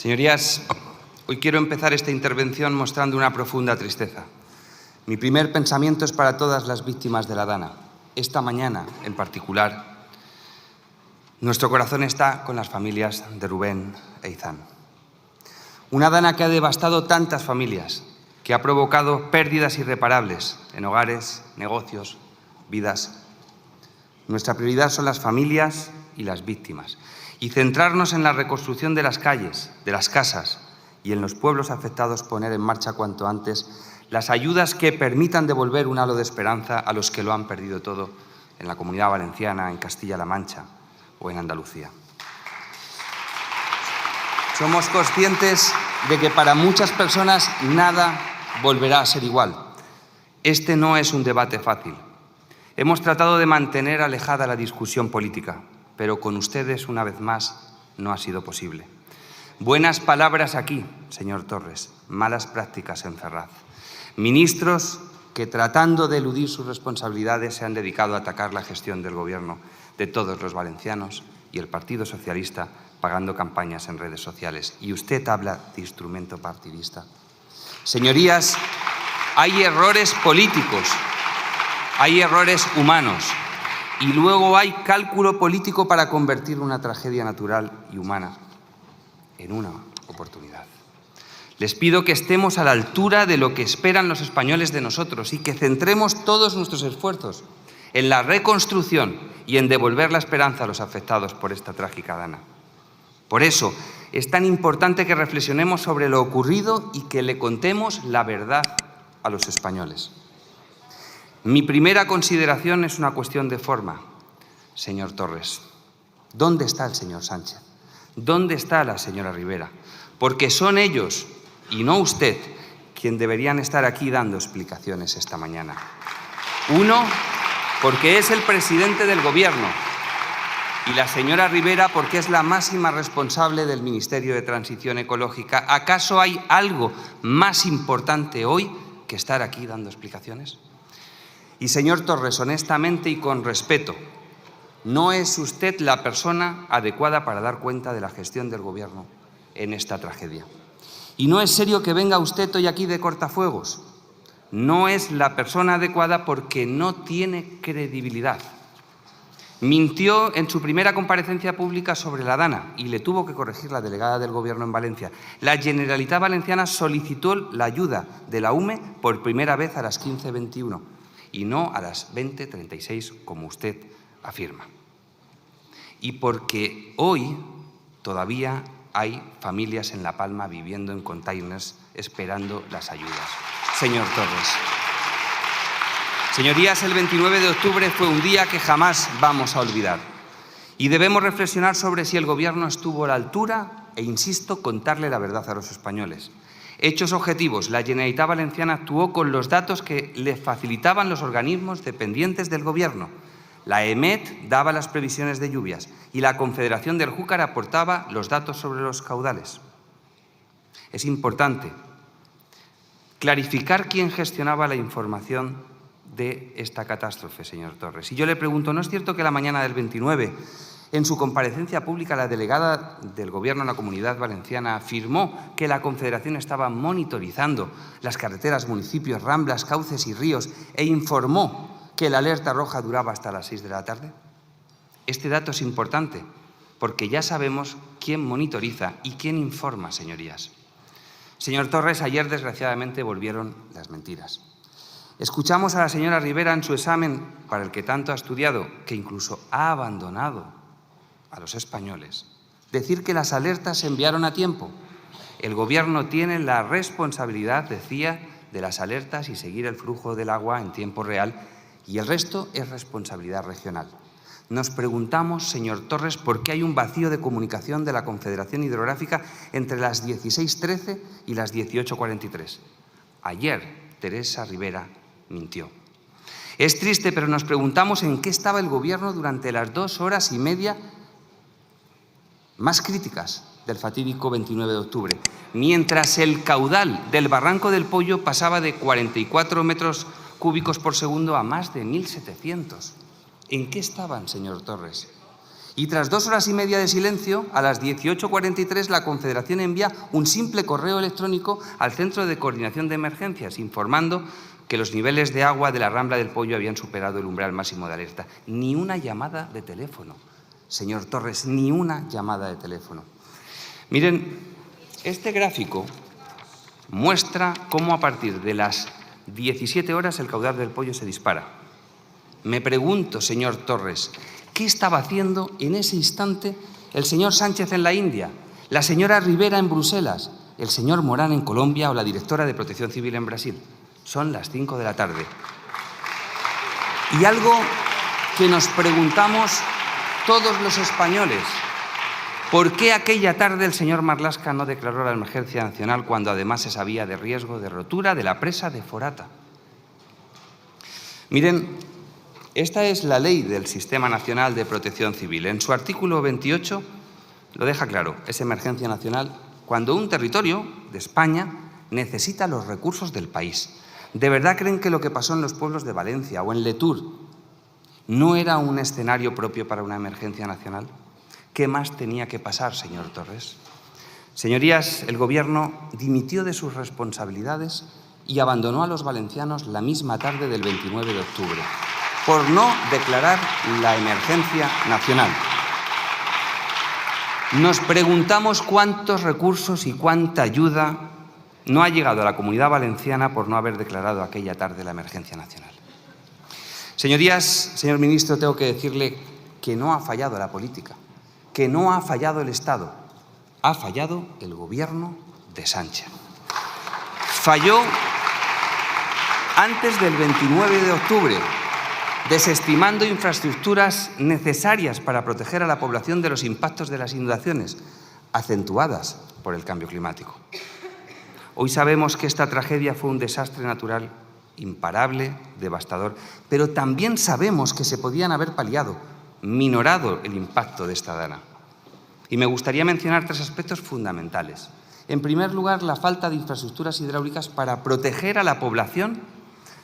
Señorías, hoy quiero empezar esta intervención mostrando una profunda tristeza. Mi primer pensamiento es para todas las víctimas de la Dana. Esta mañana, en particular, nuestro corazón está con las familias de Rubén e Izán. Una Dana que ha devastado tantas familias, que ha provocado pérdidas irreparables en hogares, negocios, vidas. Nuestra prioridad son las familias y las víctimas, y centrarnos en la reconstrucción de las calles, de las casas y en los pueblos afectados, poner en marcha cuanto antes las ayudas que permitan devolver un halo de esperanza a los que lo han perdido todo en la Comunidad Valenciana, en Castilla-La Mancha o en Andalucía. Somos conscientes de que para muchas personas nada volverá a ser igual. Este no es un debate fácil. Hemos tratado de mantener alejada la discusión política, pero con ustedes, una vez más, no ha sido posible. Buenas palabras aquí, señor Torres, malas prácticas en Ferraz. Ministros que, tratando de eludir sus responsabilidades, se han dedicado a atacar la gestión del Gobierno de todos los valencianos y el Partido Socialista pagando campañas en redes sociales. Y usted habla de instrumento partidista. Señorías, hay errores políticos, hay errores humanos y luego hay cálculo político para convertir una tragedia natural y humana en una oportunidad. Les pido que estemos a la altura de lo que esperan los españoles de nosotros y que centremos todos nuestros esfuerzos en la reconstrucción y en devolver la esperanza a los afectados por esta trágica Dana. Por eso es tan importante que reflexionemos sobre lo ocurrido y que le contemos la verdad a los españoles. Mi primera consideración es una cuestión de forma, señor Torres. ¿Dónde está el señor Sánchez? ¿Dónde está la señora Ribera? Porque son ellos, y no usted, quien deberían estar aquí dando explicaciones esta mañana. Uno, porque es el presidente del Gobierno, y la señora Ribera porque es la máxima responsable del Ministerio de Transición Ecológica. ¿Acaso hay algo más importante hoy que estar aquí dando explicaciones? Y señor Torres, honestamente y con respeto, no es usted la persona adecuada para dar cuenta de la gestión del Gobierno en esta tragedia. Y no es serio que venga usted hoy aquí de cortafuegos. No es la persona adecuada porque no tiene credibilidad. Mintió en su primera comparecencia pública sobre la Dana y le tuvo que corregir la delegada del Gobierno en Valencia. La Generalitat Valenciana solicitó la ayuda de la UME por primera vez a las 15:21 y no a las 20:36, como usted afirma. Y porque hoy todavía hay familias en La Palma viviendo en containers esperando las ayudas. Señor Torres. Señorías, el 29 de octubre fue un día que jamás vamos a olvidar. Y debemos reflexionar sobre si el Gobierno estuvo a la altura e, insisto, contarle la verdad a los españoles. Hechos objetivos. La Generalitat Valenciana actuó con los datos que le facilitaban los organismos dependientes del Gobierno. La EMET daba las previsiones de lluvias y la Confederación del Júcar aportaba los datos sobre los caudales. Es importante clarificar quién gestionaba la información de esta catástrofe, señor Torres. Y yo le pregunto, ¿no es cierto que la mañana del 29, en su comparecencia pública, la delegada del Gobierno en la Comunidad Valenciana afirmó que la Confederación estaba monitorizando las carreteras, municipios, ramblas, cauces y ríos e informó que la alerta roja duraba hasta las 6 de la tarde? Este dato es importante porque ya sabemos quién monitoriza y quién informa, señorías. Señor Torres, ayer desgraciadamente volvieron las mentiras. Escuchamos a la señora Ribera en su examen, para el que tanto ha estudiado, que incluso ha abandonado a los españoles, decir que las alertas se enviaron a tiempo. El Gobierno tiene la responsabilidad, decía, de las alertas y seguir el flujo del agua en tiempo real, y el resto es responsabilidad regional. Nos preguntamos, señor Torres, por qué hay un vacío de comunicación de la Confederación Hidrográfica entre las 16:13 y las 18:43. Ayer, Teresa Ribera mintió. Es triste, pero nos preguntamos en qué estaba el Gobierno durante las 2 horas y media más críticas del fatídico 29 de octubre, mientras el caudal del Barranco del Pollo pasaba de 44 metros cúbicos por segundo a más de 1.700. ¿En qué estaban, señor Torres? Y tras 2 horas y media de silencio, a las 18:43 la Confederación envía un simple correo electrónico al Centro de Coordinación de Emergencias informando que los niveles de agua de la Rambla del Pollo habían superado el umbral máximo de alerta. Ni una llamada de teléfono, señor Torres, ni una llamada de teléfono. Miren, este gráfico muestra cómo a partir de las 17 horas el caudal del Pollo se dispara. Me pregunto, señor Torres, ¿qué estaba haciendo en ese instante el señor Sánchez en la India, la señora Rivera en Bruselas, el señor Morán en Colombia o la directora de Protección Civil en Brasil? Son las 5 de la tarde. Y algo que nos preguntamos todos los españoles: ¿por qué aquella tarde el señor Marlaska no declaró la emergencia nacional cuando además se sabía de riesgo de rotura de la presa de Forata? Miren, esta es la ley del Sistema Nacional de Protección Civil. En su artículo 28 lo deja claro, es emergencia nacional cuando un territorio de España necesita los recursos del país. ¿De verdad creen que lo que pasó en los pueblos de Valencia o en Letour no era un escenario propio para una emergencia nacional? ¿Qué más tenía que pasar, señor Torres? Señorías, el Gobierno dimitió de sus responsabilidades y abandonó a los valencianos la misma tarde del 29 de octubre por no declarar la emergencia nacional. Nos preguntamos cuántos recursos y cuánta ayuda no ha llegado a la Comunidad Valenciana por no haber declarado aquella tarde la emergencia nacional. Señorías, señor ministro, tengo que decirle que no ha fallado la política, que no ha fallado el Estado, ha fallado el Gobierno de Sánchez. Falló antes del 29 de octubre, desestimando infraestructuras necesarias para proteger a la población de los impactos de las inundaciones, acentuadas por el cambio climático. Hoy sabemos que esta tragedia fue un desastre natural imparable, devastador, pero también sabemos que se podían haber paliado, minorado el impacto de esta dana. Y me gustaría mencionar 3 aspectos fundamentales. En primer lugar, la falta de infraestructuras hidráulicas para proteger a la población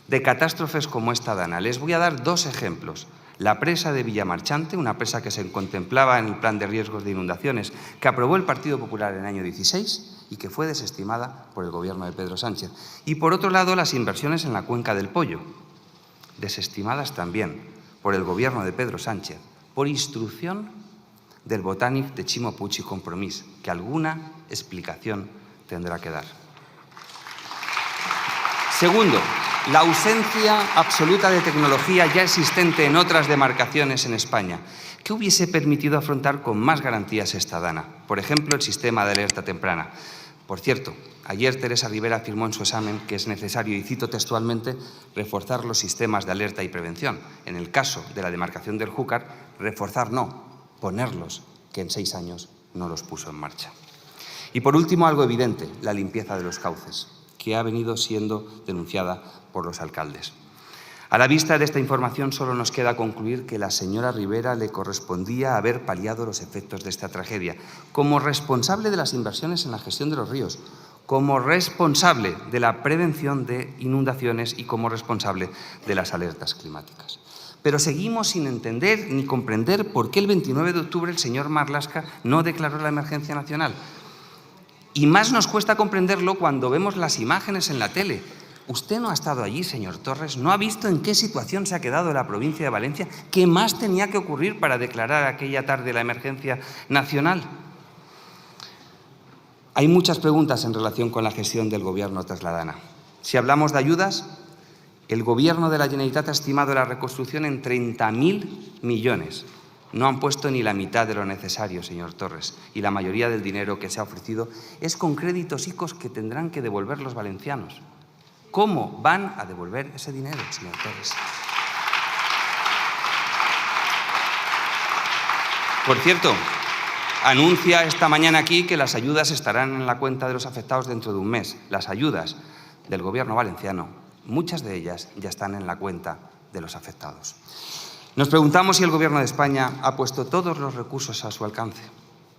de catástrofes como esta dana. Les voy a dar 2 ejemplos. La presa de Villamarchante, una presa que se contemplaba en el plan de riesgos de inundaciones que aprobó el Partido Popular en el año 16 y que fue desestimada por el Gobierno de Pedro Sánchez. Y por otro lado, las inversiones en la cuenca del Pollo, desestimadas también por el Gobierno de Pedro Sánchez, por instrucción del Botànic de Ximo Puig i Compromís, que alguna explicación tendrá que dar. Segundo, la ausencia absoluta de tecnología ya existente en otras demarcaciones en España, que hubiese permitido afrontar con más garantías esta dana. Por ejemplo, el sistema de alerta temprana. Por cierto, ayer Teresa Rivera afirmó en su examen que es necesario, y cito textualmente, reforzar los sistemas de alerta y prevención. En el caso de la demarcación del Júcar, reforzar no, ponerlos, que en 6 años no los puso en marcha. Y por último, algo evidente, la limpieza de los cauces, que ha venido siendo denunciada por los alcaldes. A la vista de esta información solo nos queda concluir que a la señora Rivera le correspondía haber paliado los efectos de esta tragedia, como responsable de las inversiones en la gestión de los ríos, como responsable de la prevención de inundaciones y como responsable de las alertas climáticas. Pero seguimos sin entender ni comprender por qué el 29 de octubre el señor Marlaska no declaró la emergencia nacional. Y más nos cuesta comprenderlo cuando vemos las imágenes en la tele. Usted no ha estado allí, señor Torres, no ha visto en qué situación se ha quedado la provincia de Valencia, qué más tenía que ocurrir para declarar aquella tarde la emergencia nacional. Hay muchas preguntas en relación con la gestión del Gobierno tras la dana. Si hablamos de ayudas, el Gobierno de la Generalitat ha estimado la reconstrucción en 30.000 millones. No han puesto ni la mitad de lo necesario, señor Torres, y la mayoría del dinero que se ha ofrecido es con créditos ICOs que tendrán que devolver los valencianos. ¿Cómo van a devolver ese dinero, señor Torres? Por cierto, anuncia esta mañana aquí que las ayudas estarán en la cuenta de los afectados dentro de un mes. Las ayudas del Gobierno valenciano, muchas de ellas ya están en la cuenta de los afectados. Nos preguntamos si el Gobierno de España ha puesto todos los recursos a su alcance.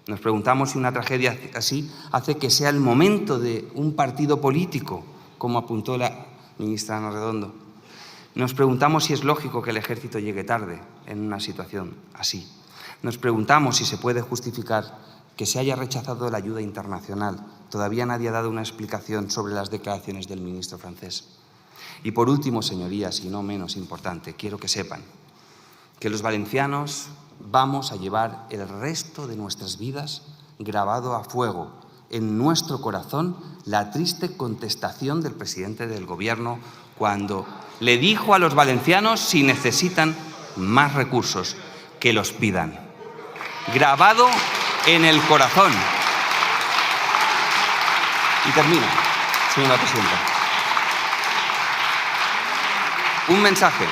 Nos preguntamos si una tragedia así hace que sea el momento de un partido político, como apuntó la ministra Ana Redondo. Nos preguntamos si es lógico que el Ejército llegue tarde en una situación así. Nos preguntamos si se puede justificar que se haya rechazado la ayuda internacional. Todavía nadie ha dado una explicación sobre las declaraciones del ministro francés. Y por último, señorías, y no menos importante, quiero que sepan que los valencianos vamos a llevar el resto de nuestras vidas grabado a fuego en nuestro corazón la triste contestación del presidente del Gobierno cuando le dijo a los valencianos si necesitan más recursos, que los pidan. Grabado en el corazón. Y termino, señora presidenta. Un mensaje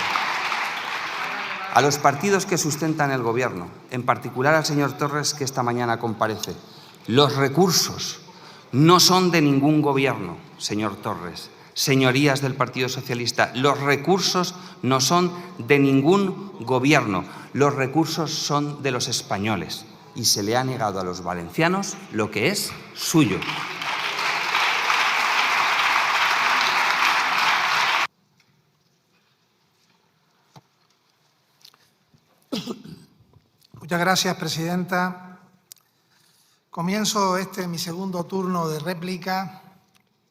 a los partidos que sustentan el Gobierno, en particular al señor Torres, que esta mañana comparece. Los recursos no son de ningún gobierno, señor Torres. Señorías del Partido Socialista, los recursos no son de ningún gobierno. Los recursos son de los españoles. Y se le ha negado a los valencianos lo que es suyo. Muchas gracias, presidenta. Comienzo mi segundo turno de réplica,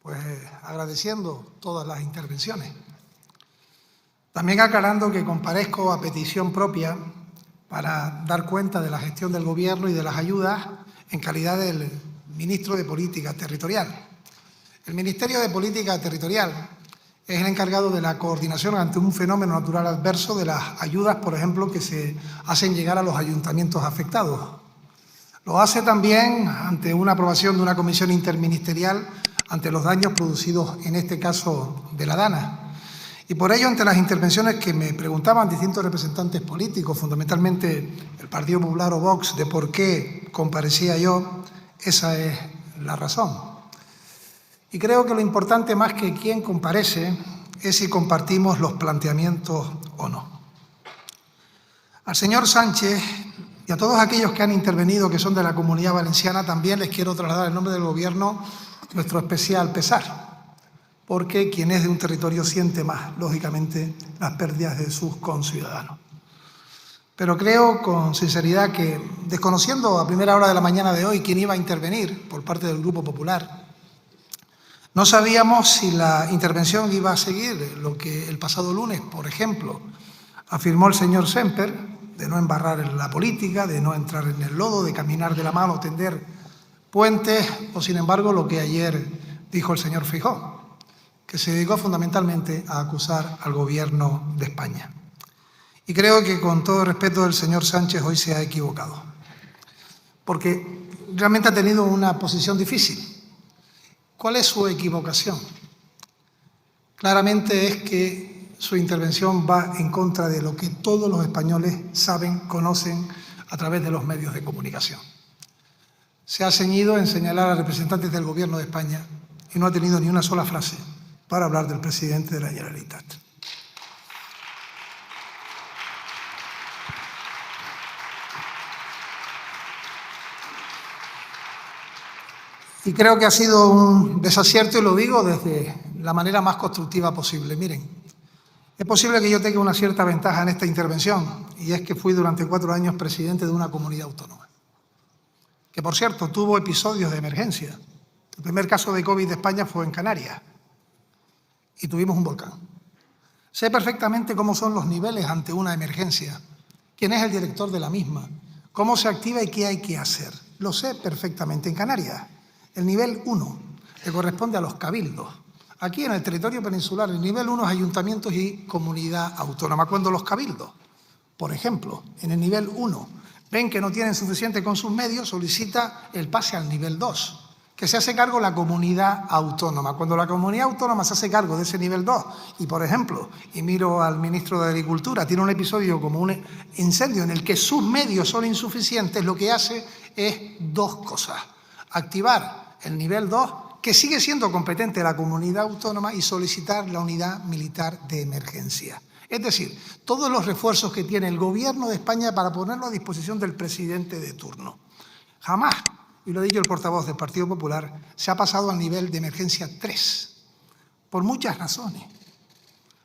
pues agradeciendo todas las intervenciones. También aclarando que comparezco a petición propia para dar cuenta de la gestión del Gobierno y de las ayudas en calidad del ministro de Política Territorial. El Ministerio de Política Territorial es el encargado de la coordinación ante un fenómeno natural adverso de las ayudas, por ejemplo, que se hacen llegar a los ayuntamientos afectados. Lo hace también ante una aprobación de una comisión interministerial ante los daños producidos, en este caso, de la Dana. Y por ello, ante las intervenciones que me preguntaban distintos representantes políticos, fundamentalmente el Partido Popular o Vox, de por qué comparecía yo, esa es la razón. Y creo que lo importante, más que quién comparece, es si compartimos los planteamientos o no. Al señor Sánchez y a todos aquellos que han intervenido, que son de la Comunidad Valenciana, también les quiero trasladar en nombre del Gobierno nuestro especial pesar, porque quien es de un territorio siente más, lógicamente, las pérdidas de sus conciudadanos. Pero creo con sinceridad que, desconociendo a primera hora de la mañana de hoy quién iba a intervenir por parte del Grupo Popular, no sabíamos si la intervención iba a seguir lo que el pasado lunes, por ejemplo, afirmó el señor Semper, de no embarrar en la política, de no entrar en el lodo, de caminar de la mano, tender puentes, o sin embargo lo que ayer dijo el señor Feijóo, que se dedicó fundamentalmente a acusar al Gobierno de España. Y creo que, con todo respeto, el señor Sánchez hoy se ha equivocado, porque realmente ha tenido una posición difícil. ¿Cuál es su equivocación? Claramente es que su intervención va en contra de lo que todos los españoles saben, conocen a través de los medios de comunicación. Se ha ceñido en señalar a representantes del Gobierno de España y no ha tenido ni una sola frase para hablar del presidente de la Generalitat. Y creo que ha sido un desacierto, y lo digo desde la manera más constructiva posible. Miren, es posible que yo tenga una cierta ventaja en esta intervención, y es que fui durante 4 años presidente de una comunidad autónoma, que, por cierto, tuvo episodios de emergencia. El primer caso de COVID de España fue en Canarias, y tuvimos un volcán. Sé perfectamente cómo son los niveles ante una emergencia, quién es el director de la misma, cómo se activa y qué hay que hacer. Lo sé perfectamente. En Canarias, el nivel 1 le corresponde a los cabildos. Aquí, en el territorio peninsular, el nivel 1 es ayuntamientos y comunidad autónoma. Cuando los cabildos, por ejemplo, en el nivel 1, ven que no tienen suficiente con sus medios, solicita el pase al nivel 2, que se hace cargo la comunidad autónoma. Cuando la comunidad autónoma se hace cargo de ese nivel 2 y, por ejemplo, y miro al ministro de Agricultura, tiene un episodio como un incendio en el que sus medios son insuficientes, lo que hace es 2 cosas. Activar el nivel 2, que sigue siendo competente la comunidad autónoma, y solicitar la unidad militar de emergencia. Es decir, todos los refuerzos que tiene el Gobierno de España para ponerlo a disposición del presidente de turno. Jamás, y lo ha dicho el portavoz del Partido Popular, se ha pasado al nivel de emergencia 3, por muchas razones.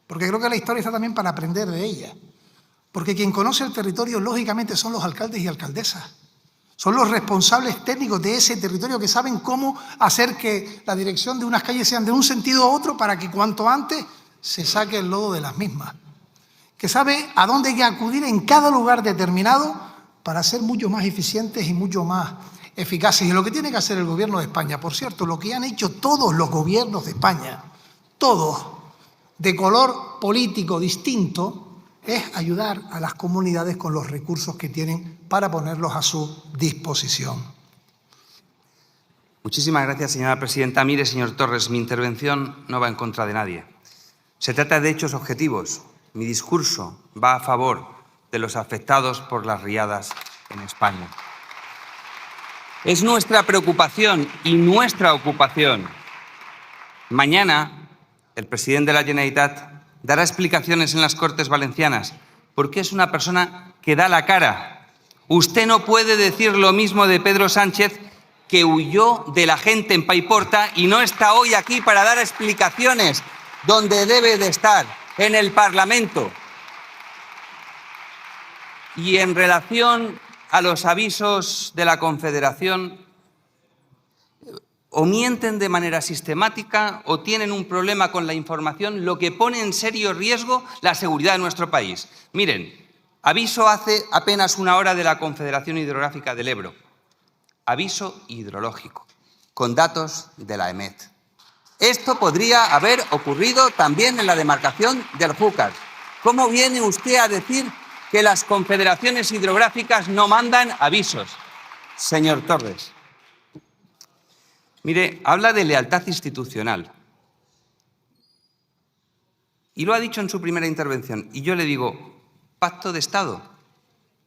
Porque creo que la historia está también para aprender de ella. Porque quien conoce el territorio, lógicamente, son los alcaldes y alcaldesas. Son los responsables técnicos de ese territorio que saben cómo hacer que la dirección de unas calles sean de un sentido a otro para que cuanto antes se saque el lodo de las mismas. Que sabe a dónde hay que acudir en cada lugar determinado para ser mucho más eficientes y mucho más eficaces. Y lo que tiene que hacer el Gobierno de España, por cierto, lo que han hecho todos los gobiernos de España, todos, de color político distinto, es ayudar a las comunidades con los recursos que tienen para ponerlos a su disposición. Muchísimas gracias, señora presidenta. Mire, señor Torres, mi intervención no va en contra de nadie. Se trata de hechos objetivos. Mi discurso va a favor de los afectados por las riadas en España. Es nuestra preocupación y nuestra ocupación. Mañana, el presidente de la Generalitat dará explicaciones en las Cortes Valencianas, porque es una persona que da la cara. Usted no puede decir lo mismo de Pedro Sánchez, que huyó de la gente en Paiporta y no está hoy aquí para dar explicaciones donde debe de estar, en el Parlamento. Y en relación a los avisos de la Confederación, o mienten de manera sistemática o tienen un problema con la información, lo que pone en serio riesgo la seguridad de nuestro país. Miren, aviso hace apenas una hora de la Confederación Hidrográfica del Ebro. Aviso hidrológico, con datos de la EMET. Esto podría haber ocurrido también en la demarcación del Júcar. ¿Cómo viene usted a decir que las confederaciones hidrográficas no mandan avisos? Señor Torres. Mire, habla de lealtad institucional. Y lo ha dicho en su primera intervención. Y yo le digo, pacto de Estado.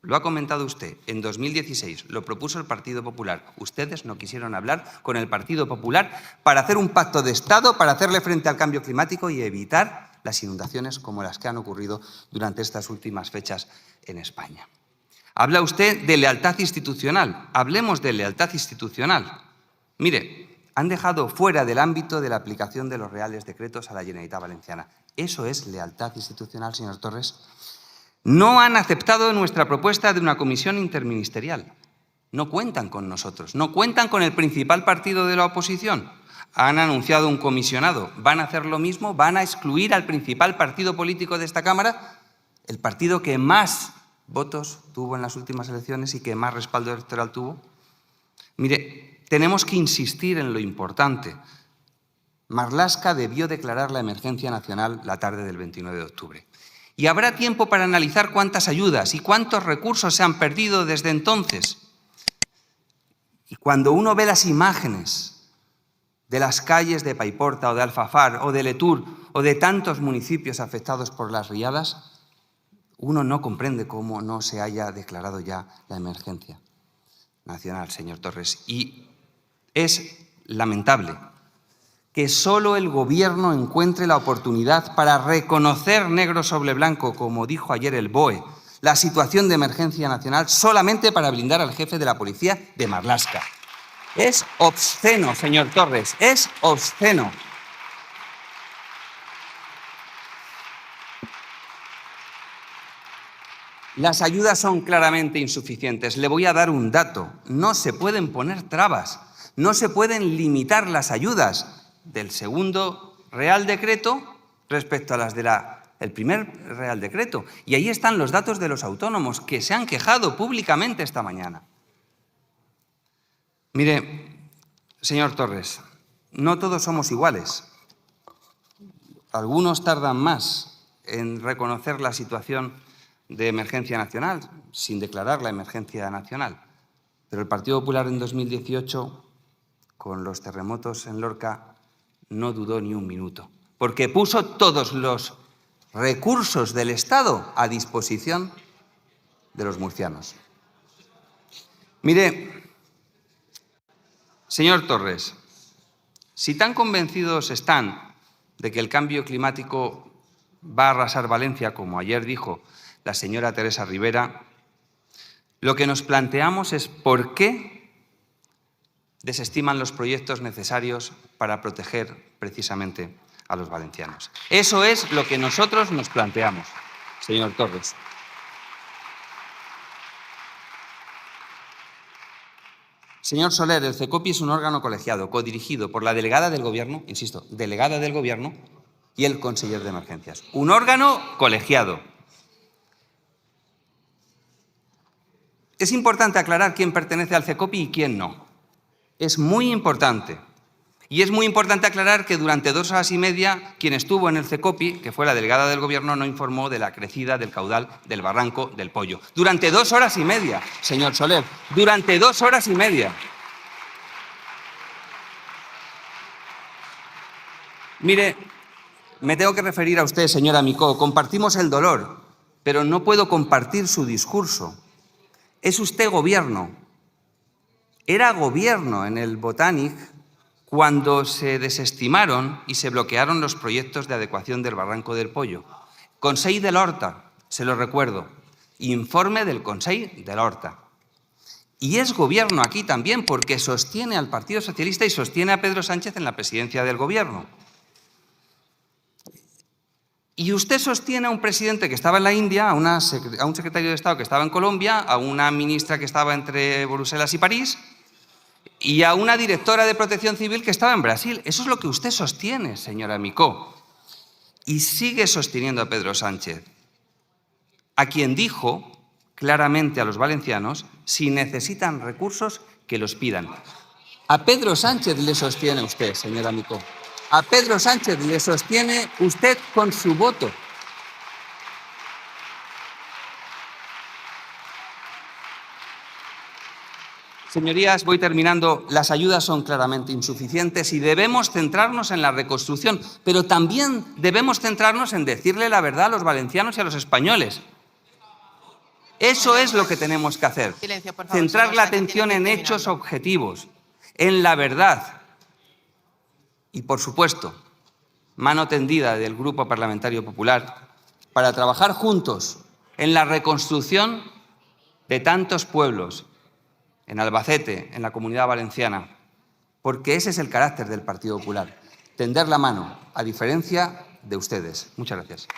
Lo ha comentado usted. En 2016 lo propuso el Partido Popular. Ustedes no quisieron hablar con el Partido Popular para hacer un pacto de Estado, para hacerle frente al cambio climático y evitar las inundaciones como las que han ocurrido durante estas últimas fechas en España. Habla usted de lealtad institucional. Hablemos de lealtad institucional. Mire, han dejado fuera del ámbito de la aplicación de los reales decretos a la Generalitat Valenciana. ¿Eso es lealtad institucional, señor Torres? No han aceptado nuestra propuesta de una comisión interministerial. No cuentan con nosotros, no cuentan con el principal partido de la oposición. Han anunciado un comisionado. ¿Van a hacer lo mismo? ¿Van a excluir al principal partido político de esta Cámara? El partido que más votos tuvo en las últimas elecciones y que más respaldo electoral tuvo. Mire, tenemos que insistir en lo importante. Marlaska debió declarar la emergencia nacional la tarde del 29 de octubre. Y habrá tiempo para analizar cuántas ayudas y cuántos recursos se han perdido desde entonces. Y cuando uno ve las imágenes de las calles de Paiporta o de Alfafar o de Letur o de tantos municipios afectados por las riadas, uno no comprende cómo no se haya declarado ya la emergencia nacional, señor Torres. Y es lamentable que solo el Gobierno encuentre la oportunidad para reconocer negro sobre blanco, como dijo ayer el BOE, la situación de emergencia nacional solamente para blindar al jefe de la policía de Marlaska. Es obsceno, señor Torres, es obsceno. Las ayudas son claramente insuficientes. Le voy a dar un dato. No se pueden poner trabas, no se pueden limitar las ayudas del segundo Real Decreto respecto a las del primer Real Decreto. Y ahí están los datos de los autónomos que se han quejado públicamente esta mañana. Mire, señor Torres, no todos somos iguales. Algunos tardan más en reconocer la situación de emergencia nacional, sin declarar la emergencia nacional. Pero el Partido Popular en 2018, con los terremotos en Lorca, no dudó ni un minuto, porque puso todos los recursos del Estado a disposición de los murcianos. Mire, señor Torres, si tan convencidos están de que el cambio climático va a arrasar Valencia, como ayer dijo la señora Teresa Rivera, lo que nos planteamos es por qué desestiman los proyectos necesarios para proteger precisamente a los valencianos. Eso es lo que nosotros nos planteamos, señor Torres. Señor Soler, el CECOPI es un órgano colegiado, codirigido por la delegada del Gobierno, insisto, delegada del Gobierno y el conseller de Emergencias. Un órgano colegiado. Es importante aclarar quién pertenece al CECOPI y quién no. Es muy importante. Y es muy importante aclarar que durante 2 horas y media quien estuvo en el CECOPI, que fue la delegada del Gobierno, no informó de la crecida del caudal del barranco del Pollo. Durante 2 horas y media, señor Soler. Durante 2 horas y media. Mire, me tengo que referir a usted, señora Micó. Compartimos el dolor, pero no puedo compartir su discurso. Es usted gobierno. Era gobierno en el Botànic cuando se desestimaron y se bloquearon los proyectos de adecuación del Barranco del Pollo. Consell de l'Horta, se lo recuerdo. Informe del Consell de l'Horta. Y es gobierno aquí también porque sostiene al Partido Socialista y sostiene a Pedro Sánchez en la presidencia del Gobierno. Y usted sostiene a un presidente que estaba en la India, a un secretario de Estado que estaba en Colombia, a una ministra que estaba entre Bruselas y París y a una directora de Protección Civil que estaba en Brasil. Eso es lo que usted sostiene, señora Micó. Y sigue sosteniendo a Pedro Sánchez, a quien dijo claramente a los valencianos, si necesitan recursos, que los pidan. A Pedro Sánchez le sostiene usted, señora Micó. A Pedro Sánchez le sostiene usted con su voto. Señorías, voy terminando. Las ayudas son claramente insuficientes y debemos centrarnos en la reconstrucción, pero también debemos centrarnos en decirle la verdad a los valencianos y a los españoles. Eso es lo que tenemos que hacer. Silencio, por favor, centrar la señor Sánchez, atención tiene en que ir hechos terminando. objetivos, en la verdad. Y, por supuesto, mano tendida del Grupo Parlamentario Popular para trabajar juntos en la reconstrucción de tantos pueblos, en Albacete, en la Comunidad Valenciana, porque ese es el carácter del Partido Popular, tender la mano, a diferencia de ustedes. Muchas gracias.